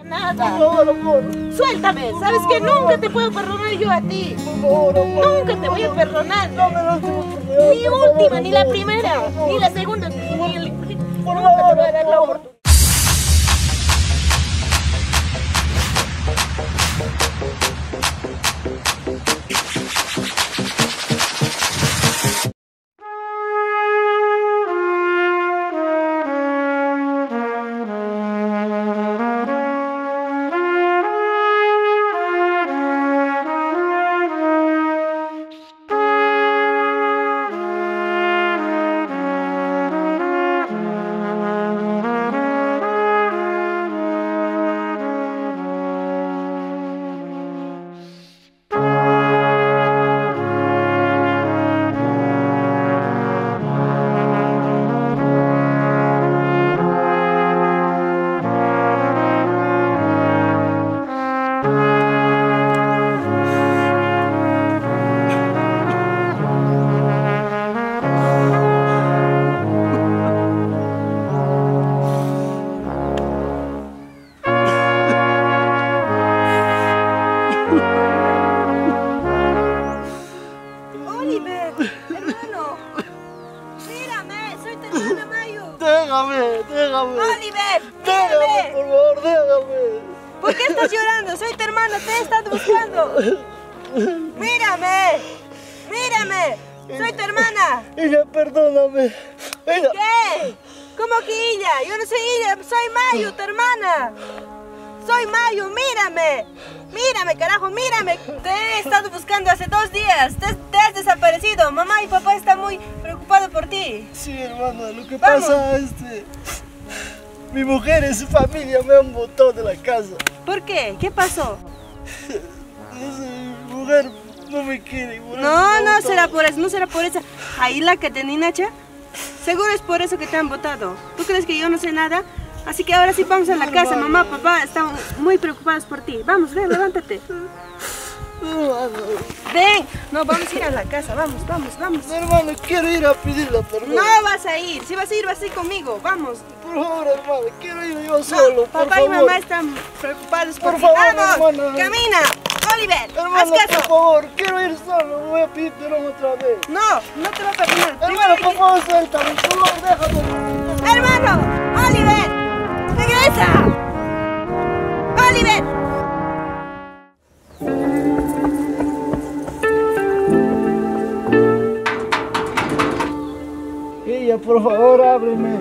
Nada. Por favor, amor. Suéltame. ¿Sabes que nunca te puedo perdonar yo a ti? Por favor, amor. Nunca te voy a perdonar. Dame la última oportunidad. Ni última, ni la primera, ni la segunda, ni el... Por Nunca te favor, voy a dar la oportunidad. Oliver, hermano, mírame, soy tu hermana Mayu. Déjame. Oliver, Déjame, mírame. por favor, déjame. ¿Por qué estás llorando? Soy tu hermana, te he estado buscando. Mírame, soy tu hermana. Ella, perdóname. Ella. ¿Qué? ¿Cómo que ella? Yo no soy ella, soy Mayu, tu hermana. Soy Mayu, mírame. Mírame, carajo, mírame. Te he estado buscando hace 2 días. Te has desaparecido. Mamá y papá están muy preocupados por ti. Sí, hermana, lo que Vamos. pasa es que mi mujer y su familia me han botado de la casa. ¿Por qué? ¿Qué pasó? Mi mujer no me quiere. por eso me No ha botado. será por eso, no será por eso. Ahí la que tenía Nacha. Seguro es por eso que te han votado. ¿Tú crees que yo no sé nada? Así que ahora sí vamos a la casa. Mamá, papá están muy preocupados por ti. Vamos, ven, levántate. Ven. No, vamos a ir a la casa. Vamos. Hermano, quiero ir a pedirle perdón. No vas a ir. Si vas a ir, vas a ir conmigo. Vamos. Por favor, hermano, quiero ir yo solo. por Papá y favor. mamá están preocupados por Por ti. favor, Vamos. hermana. Camina. Oliver, Hermano, haz por caso. favor, quiero ir solo. Voy a pedir perdón otra vez. No te va a perdonar. Hermano, por favor, suéltame. Por favor, déjame. Hermano, Oliver. ¡Regresa! ¡Oliver! Ella, por favor, ábreme.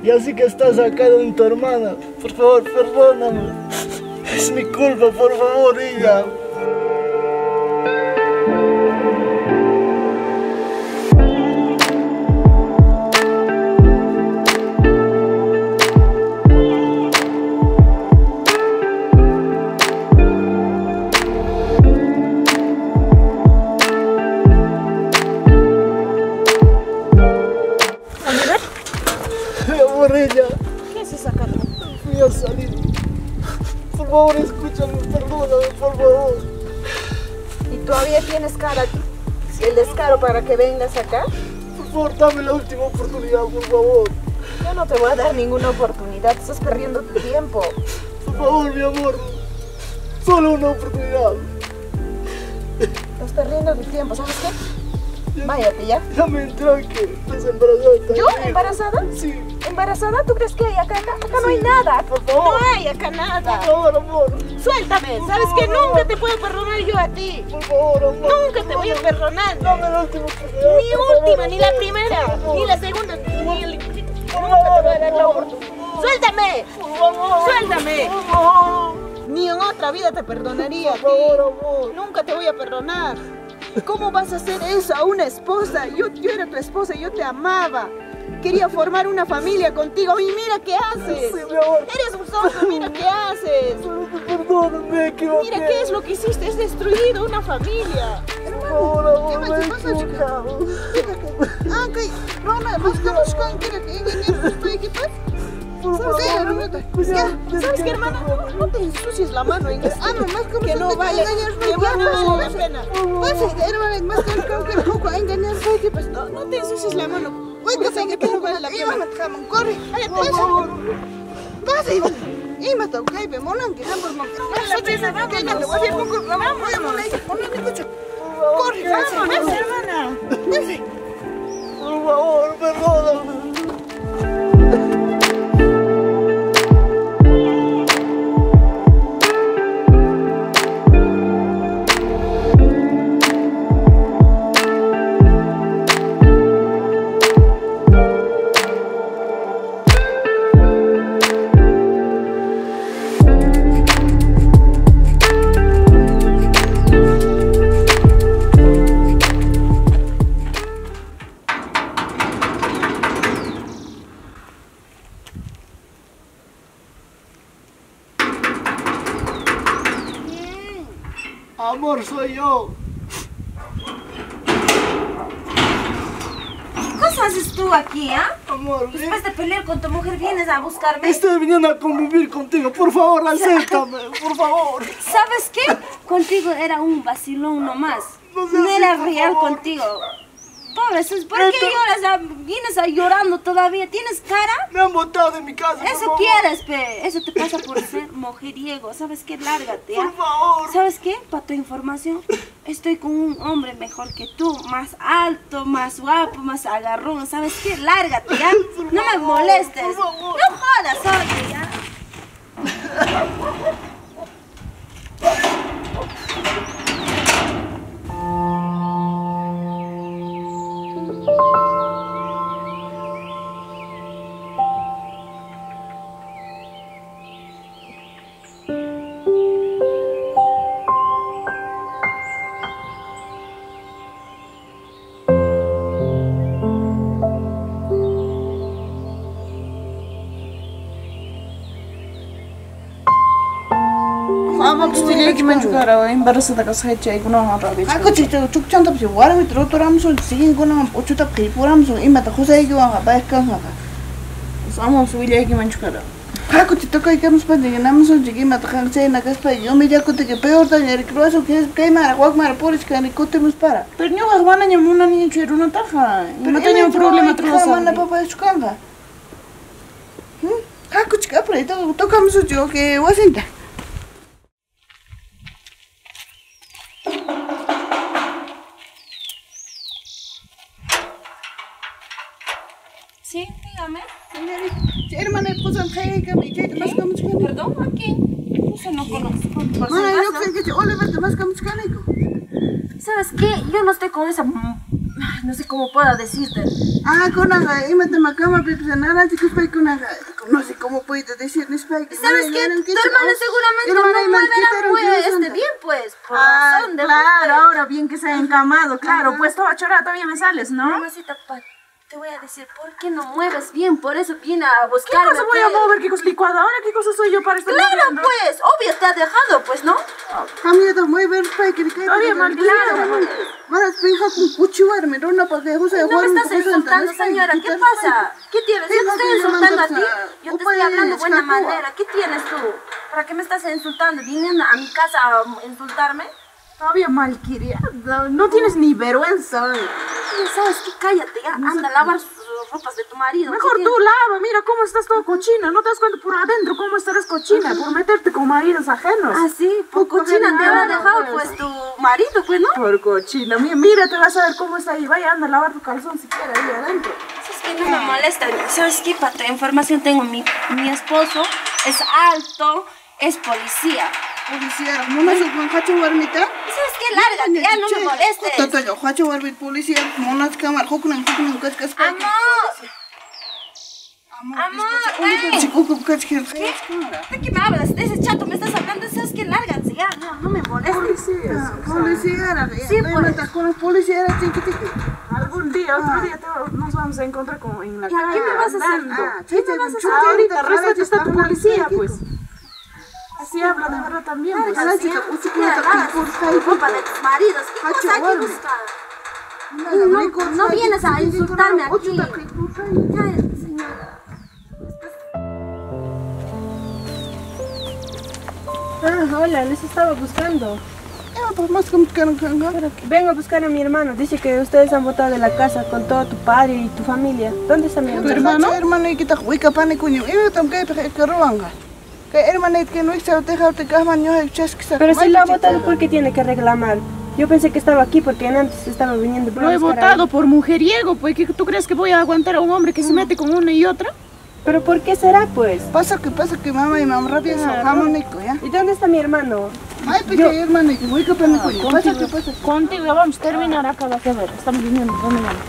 Ya sé que estás acá con tu hermana. Por favor, perdóname. Es mi culpa, por favor, ella. Por ella, ¿Qué es esa cara? fui a salir. Por favor, escúchame, perdóname, por favor. ¿Y todavía tienes cara, el descaro para que vengas acá? Por favor, dame la última oportunidad, por favor. Yo no te voy a dar ninguna oportunidad, estás perdiendo tu tiempo. Por favor, mi amor. Solo una oportunidad. Estás perdiendo tu tiempo, ¿sabes qué? Váyate ya. Ya me enteré que estás embarazada. ¿Yo? ¿Embarazada? Sí. ¿Embarazada? ¿Tú crees que hay acá? Acá no hay nada. Por favor. No hay acá nada. Por favor, amor. Suéltame. ¿Sabes que nunca te puedo perdonar yo a ti? Por favor, amor. Nunca te voy a perdonar. Dame la última oportunidad. Ni por favor, última, ni la amor. primera, Por favor. ni la segunda, ni el... Por Nunca te favor, voy a dar la amor. oportunidad. ¡Suéltame! Por favor. ¡Suéltame! Por favor. Ni en otra vida te perdonaría a Por ti. favor, amor. Nunca te voy a perdonar. ¿Cómo vas a hacer eso a una esposa? Yo era tu esposa, yo te amaba. Quería formar una familia contigo y mira qué haces. Sí, mi amor. Eres un sonso, mira qué haces. Perdóname, me equivoqué. Mira qué es lo que hiciste, has destruido una familia. Por favor, amor, ¿Qué me más he pasa, chica? equivocado. Ah, ok. No, buscamos con ¿qué pasa? Por favor. ¿Sabes qué, hermana? No te ensucies la mano en esto. Que no vale, que no vale la pena. No te ensucies la mano. Que no vale la pena. Por favor. Imata ukaipe monanki hamburg mon. Corre, vamos, hermana. Por favor, perdóname. Amor, soy yo. ¿Qué cosa haces tú aquí, ah? Amor, Después de pelear con tu mujer vienes a buscarme. estoy viniendo a convivir contigo. Por favor, acéptame, por favor. ¿Sabes qué? Contigo era un vacilón nomás. No seas No era así, por real favor. contigo. Pobre, ¿por qué lloras? Vienes a llorando todavía. ¿Tienes cara? Me han botado de mi casa. Eso por favor. quieres, pe. Eso te pasa por ser mujeriego. ¿Sabes qué? Lárgate, ¿ya? Por favor. ¿Sabes qué? Para tu información, estoy con un hombre mejor que tú. Más alto, más guapo, más agarrón. ¿Sabes qué? Lárgate, ¿ya? Por No me favor, molestes. por favor. No jodas, oye, ¿ya? Ama kustili ki menjukara embarazada ka sahecha ikuna harabi. Ako chito chukchanta psi warami trotoramso sigin kuna ochuta kripuramso imata khosai ki wanga baikkan haka. Samo suile ki menjukara. Ako chito kai kamus pande que namso jigi mata khangse na kaspa yo me ya kote que peor daña el croaso que es kai mara wak mara polis ka ni kote mus para. Pero ni wagwana ni muna ni cheru na taja. No tenía problema trosa. Mana papa chukanga. Ako chika pra ito to kamso jo que wasinta. Sí, dígame. Hermana, pues que me quede más como chica. ¿Perdón? ¿A quién? No se lo conozco. Por si Mana, yo acaso. sé que Oliver te más como chica. ¿Sabes qué? Yo no estoy con esa... Ay, no sé cómo puedo decirte. Ah, con aga, imate macama, pero nada, chicos, para con aga. No sé cómo puedo decir, ni spike. ¿Sabes qué? Tu hermano seguramente no mueve bien, pues. Por razón de... Claro, ahora bien que se ha encamado, claro, pues toda chora todavía me sales, ¿no? Mamacita, te voy a decir, ¿por qué no mueves bien? Por eso viene a ¿Qué buscarme. cosa voy a mover? ¿Qué cosa licuadora? ¿Qué cosa soy yo para estar Claro, moviendo? pues. Obvio, te ha dejado, pues, ¿no? Cambiado muy bien, spike, que Todavía mal, claro. Mana, spija con puchuar, me no para que José No me estás insultando, señora. ¿Qué pasa? ¿Qué tienes? Yo te estoy insultando a ti. Yo te estoy hablando de buena manera. ¿Qué tienes tú? ¿Para qué me estás insultando? ¿Vienen a mi casa a insultarme? Todavía malcriada, no tienes ni vergüenza. ¿Sabes qué? Cállate, ya. Anda a lavar sus ropas de tu marido. Mejor tú lava, mira cómo estás todo cochina, ¿no te das cuenta por adentro cómo estarás cochina? Por meterte con maridos ajenos. Ah, sí, por cochina te habrá dejado pues tu marido, pues, ¿no? Por cochina, mira, te vas a ver cómo está ahí. Vaya, anda a lavar tu calzón si quieres ahí adentro. Es que no me molesta. ¿Sabes qué? Para tu información tengo mi esposo, es alto, es policía. Policía, no me supo un hacho warmita. ¿Sabes qué? Lárgate, ya no me molestes. Toto yo, hacho warmit policía, monas cámara, hukunan, cascas. Amor, ven. ¿De qué me hablas? De ese chato me estás hablando, ¿sabes qué? Lárgate, ya, no me molestes. Policía, Sí, pues. con policía, chiqui. Algún día, otro día nos vamos a encontrar como en la ¿Y a qué me vas a hacer? ¿Qué me vas a hacer ahorita? Resulta está tu policía, pues. Así habla de verdad también, pues. Ropa de tus maridos. ¿Qué cosa hay que buscar? No vienes a insultarme aquí. Cállate, señora. Hola, les estaba buscando. Pues más como que Vengo a buscar a mi hermano. Dice que ustedes han botado de la casa con todo tu padre y tu familia. ¿Dónde está mi tu hermano? hermano y que te huica pane cuño. Y yo también que roanga. Que hermanito que no hizo dejarte que mañana el chesquisa. Pero si lo ha votado, ¿por qué tiene que reclamar? Yo pensé que estaba aquí porque antes estaba viniendo. Lo he votado por mujeriego, pues. ¿Qué tú crees que voy a aguantar a un hombre que se mete con una y otra? ¿Pero por qué será, pues? Pasa que mamá y mamá rápido se jamonico, ¿ya? ¿Y dónde está mi hermano? Ay, pues hermanito, voy a pena con pasa que pasa. Contigo ya vamos a terminar acá la que ver. Estamos viniendo, ¿dónde vamos?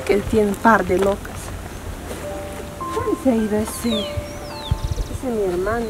Que tiene un par de locas. ¿Dónde se ha ido ese mi hermano?